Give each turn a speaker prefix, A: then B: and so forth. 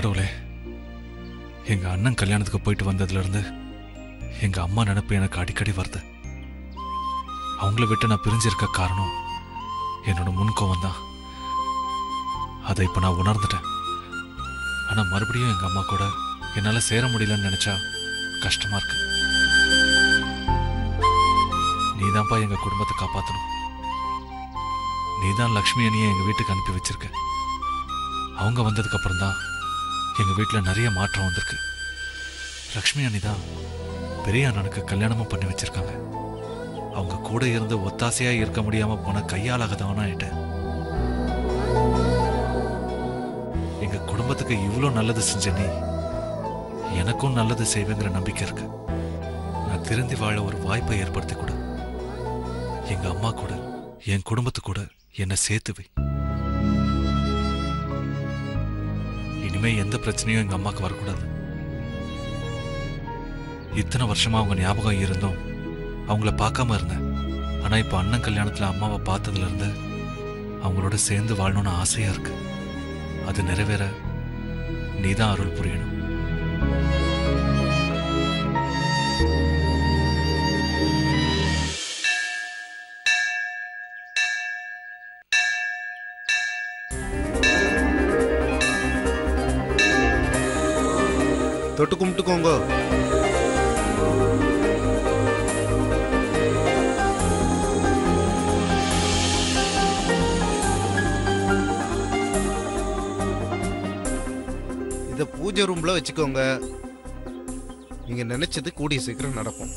A: கடவுளே, எங்க அண்ணன் கல்யாணத்துக்கு போயிட்டு வந்ததுல இருந்து எங்க அம்மா நினைப்பு எனக்கு அடிக்கடி வருது. அவங்கள விட்டு நான் பிரிஞ்சிருக்க காரணம் என்னோட முன்கோவம் தான். அதை இப்ப நான் உணர்ந்துட்டேன். ஆனா மறுபடியும் எங்க அம்மா கூட என்னால சேர முடியலன்னு நினைச்சா கஷ்டமா இருக்கு. நீதான்ப்பா எங்க குடும்பத்தை காப்பாத்தணும். நீதான் லக்ஷ்மி அண்ணியை எங்க வீட்டுக்கு அனுப்பி வச்சிருக்க. அவங்க வந்ததுக்கு அப்புறம் தான் எங்க வீட்டுல நிறைய மாற்றம் வந்திருக்கு. லக்ஷ்மி அண்ணி தான் பெரிய அண்ணனுக்கு கல்யாணமும் பண்ணி வச்சிருக்காங்க. அவங்க கூட இருந்து ஒத்தாசையா இருக்க முடியாம போன கையாளாகதவனா ஆயிட்டேன். எங்க குடும்பத்துக்கு இவ்வளோ நல்லது செஞ்ச நீ எனக்கும் நல்லது செய்வேங்கிற நம்பிக்கை இருக்கு. நான் திருந்தி வாழ ஒரு வாய்ப்பை ஏற்படுத்தி கொடு. எங்க அம்மா கூட என் குடும்பத்து கூட என்னை சேர்த்து வை. இனிமே எந்த பிரச்சனையும் எங்க அம்மாக்கு வரக்கூடாது. இத்தனை வருஷமா அவங்க ஞாபகம் இருந்தும் அவங்கள பார்க்காம இருந்தேன். ஆனா இப்ப அண்ணன் கல்யாணத்துல அம்மாவை பார்த்ததுல இருந்து அவங்களோட சேர்ந்து வாழணும்னு ஆசையா இருக்கு. அது நிறைவேற நீதான் அருள் புரியணும்.
B: தொட்டு கும்பிட்டுக்கோங்க. இத பூஜை ரூம்ல வச்சுக்கோங்க. நீங்க நினைச்சது கூடிய சீக்கிரம் நடக்கும்.